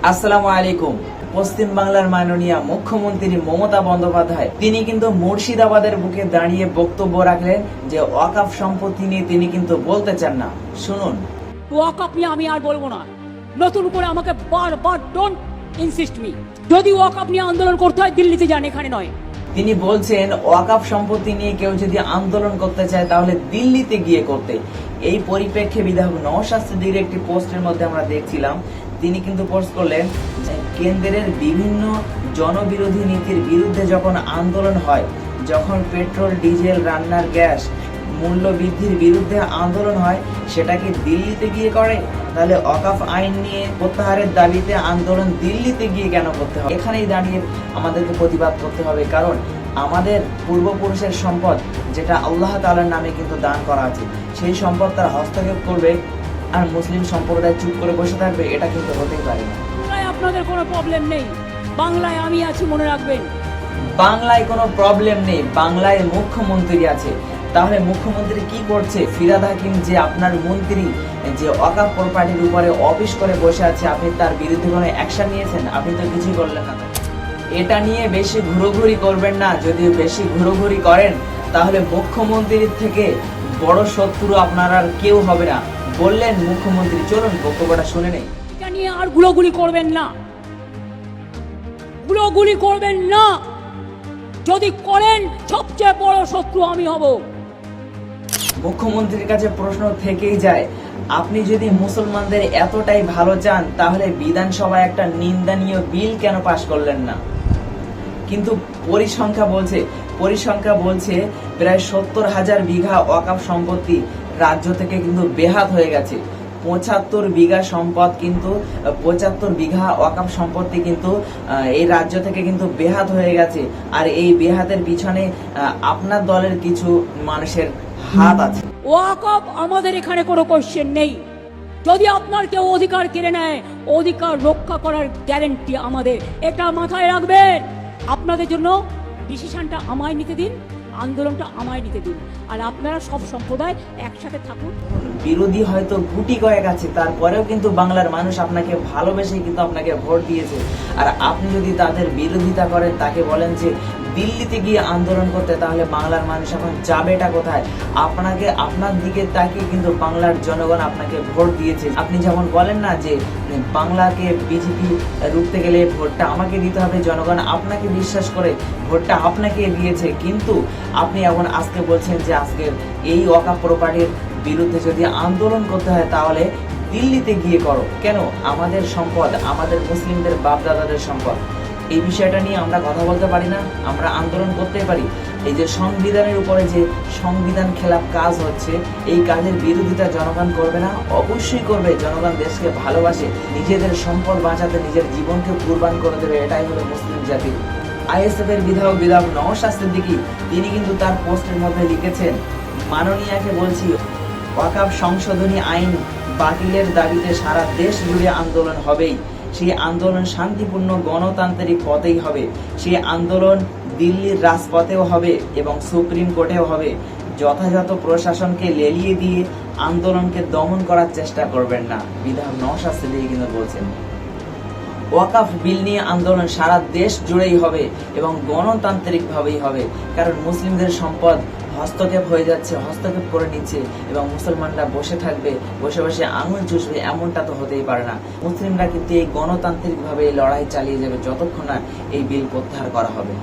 আসসালামু আলাইকুম। পশ্চিম বাংলার মাননীয় মুখ্যমন্ত্রী মমতা বন্দ্যোপাধ্যায় তিনি কিন্তু মুর্শিদাবাদের বুকে দাঁড়িয়ে বক্তব্য রাখলেন যে ওয়াকফ সম্পত্তি নিয়ে তিনি কিন্তু বলতে চান না। শুনুন। ওয়াকফ নিয়ে আমি আর বলবো না, নতুন করে আমাকে বারবার ডোন্ট ইনসিস্ট মি। যদি ওয়াকফ নিয়ে আন্দোলন করতে হয় দিল্লিতে যান, এখানে নয়। তিনি বলছেন ওয়াকফ সম্পত্তি নিয়ে কেউ যদি আন্দোলন করতে চায় তাহলে দিল্লিতে গিয়ে করতে। এই পরিপ্রেক্ষে বিধায়ক নওশাদ সিদ্দিকীর একটি পোস্টের মধ্যে আমরা দেখছিলাম, তিনি কিন্তু পোস্ট করলেন যে কেন্দ্রের বিভিন্ন জনবিরোধী নীতির বিরুদ্ধে যখন আন্দোলন হয়, যখন পেট্রোল ডিজেল রান্নার গ্যাস মূল্য বৃদ্ধির বিরুদ্ধে আন্দোলন হয়, সেটা কি দিল্লিতে গিয়ে করে? তাহলে ওয়াকফ আইন নিয়ে প্রত্যাহারের দাবিতে আন্দোলন দিল্লিতে গিয়ে কেন করতে হবে? এখানেই দাঁড়িয়ে আমাদেরকে প্রতিবাদ করতে হবে, কারণ আমাদের পূর্বপুরুষের সম্পদ যেটা আল্লাহ তাআলার নামে কিন্তু দান করা আছে, সেই সম্পদ তারা হস্তক্ষেপ করবে আর মুসলিম সম্প্রদায় চুপ করে বসে থাকবে, এটা কিন্তু হতেই পারে না। বাংলায় আপনাদের কোনো প্রবলেম নেই, বাংলায় আমি আছি, মনে রাখবেন। বাংলায় কোনো প্রবলেম নেই, বাংলায় মুখ্যমন্ত্রী আছে। তাহলে মুখ্যমন্ত্রী কি করছে? ফিরহাদ হাকিম যে আপনার মন্ত্রী, যে ওয়াকফ প্রপার্টির উপরে অফিস করে বসে আছে, আপনি তার বিরুদ্ধে কোনো অ্যাকশন নিয়েছেন? আপনি তো কিছুই করলেন না। এটা নিয়ে বেশি ঘুরোঘুরি করবেন না। যদি বেশি ঘুরোঘুরি করেন তাহলে মুখ্যমন্ত্রীর থেকে বড় শত্রু আপনার আর কেউ হবে না, বললেন মুখ্যমন্ত্রী। চলুন বক্তব্যটা শুনে নেই। এটা নিয়ে আর গুলোগুলি করবেন না, গুলোগুলি করবেন না। যদি করেন সবচেয়ে বড় শত্রু আমি হব। মুখ্যমন্ত্রীর কাছে প্রশ্ন থেকেই যায়, আপনি যদি মুসলমানদের এতটাই ভালো চান তাহলে বিধানসভায় একটা নিন্দনীয় বিল কেন পাশ করলেন না? কিন্তু পরিসংখ্যা বলছে প্রায় 70,000 বিঘা ওয়াকফ সম্পত্তি রাজ্য থেকে কিন্তু বেহাত হয়ে গেছে। 75 বিঘা সম্পদ কিন্তু 75 বিঘা ওয়াকফ সম্পত্তি কিন্তু এই রাজ্য থেকে কিন্তু বেহাত হয়ে গেছে। আর এই বেহাতের পিছনে আপনার দলের কিছু মানুষের হাত আছে। ওয়াকফ আমাদের এখানে কোনো কোশ্চেন নেই। যদি আপনার কেউ অধিকার কেড়ে নেয়, অধিকার রক্ষা করার গ্যারান্টি আমাদের, এটা মাথায় রাখবেন। আপনাদের জন্য ডিসিশনটা আমায় নিতে দিন, আন্দোলনটা আমায় নিতে দিন, আর আপনারা সব সম্প্রদায় একসাথে থাকুন। বিরোধী হয়তো গুটি কয়েক আছে, তারপরেও কিন্তু বাংলার মানুষ আপনাকে ভালোবেসে কিন্তু আপনাকে ভোট দিয়েছে। আর আপনি যদি তাদের বিরোধিতা করেন, তাকে বলেন যে দিল্লিতে গিয়ে আন্দোলন করতে, তাহলে বাংলার মানুষ এখন যাবেটা কোথায়? আপনার দিকে তাকিয়ে কিন্তু বাংলার জনগণ আপনাকে ভোট দিয়েছে। আপনি যেমন বলেন না যে বাংলাকে বিজেপি রুখতে গেলে ভোটটা আমাকে দিতে হবে, জনগণ আপনাকে বিশ্বাস করে ভোটটা আপনাকে দিয়েছে, কিন্তু আপনি এখন আজকে বলছেন যে আজকের এই ওয়াকফ প্রপার্টির বিরুদ্ধে যদি আন্দোলন করতে হয় তাহলে দিল্লিতে গিয়ে করো। কেন? আমাদের সম্পদ, আমাদের মুসলিমদের বাপদাদাদের সম্পদ, এই বিষয়টা নিয়ে আমরা কথা বলতে পারি না? আমরা আন্দোলন করতেই পারি। এই যে সংবিধানের উপরে যে সংবিধান খেলাপ কাজ হচ্ছে, এই কাজের বিরোধিতা জনগণ করবে না? অবশ্যই করবে। জনগণ দেশকে ভালোবাসে, নিজেদের সম্পদ বাঁচাতে নিজের জীবনকে কুরবান করে দেবে, এটাই হলো মুসলিম জাতি। আইএসএফ এর বিধায়ক নওশাদ সিদ্দিকী তিনি কিন্তু তার পোস্টের মধ্যে লিখেছেন, মাননীয়াকে বলছি, ওয়াকফ সংশোধনী আইন বাতিলের দাবিতে সারা দেশ জুড়ে আন্দোলন হবেই। সেই আন্দোলন শান্তিপূর্ণ গণতান্ত্রিক পথেই হবে। সেই আন্দোলন দিল্লির রাজপথেও হবে এবং সুপ্রিম কোর্টেও হবে। যথাযথ প্রশাসনকে লেলিয়ে দিয়ে আন্দোলনকে দমন করার চেষ্টা করবেন না, বিধায়ক নওশাদ সিদ্দিকী কিন্তু বলছেন। ওয়াকফ বিল নিয়ে আন্দোলন সারা দেশ জুড়েই হবে এবং গণতান্ত্রিক ভাবেই হবে, কারণ মুসলিমদের সম্পদ হস্তক্ষেপ হয়ে যাচ্ছে, হস্তক্ষেপ করে নিচ্ছে এবং মুসলমানরা বসে থাকবে, বসে বসে আঙুল চুষবে, এমনটা তো হতেই পারে না। মুসলিমরা কিন্তু এই গণতান্ত্রিক ভাবে লড়াই চালিয়ে যাবে যতক্ষণ না এই বিল প্রত্যাহার করা হবে।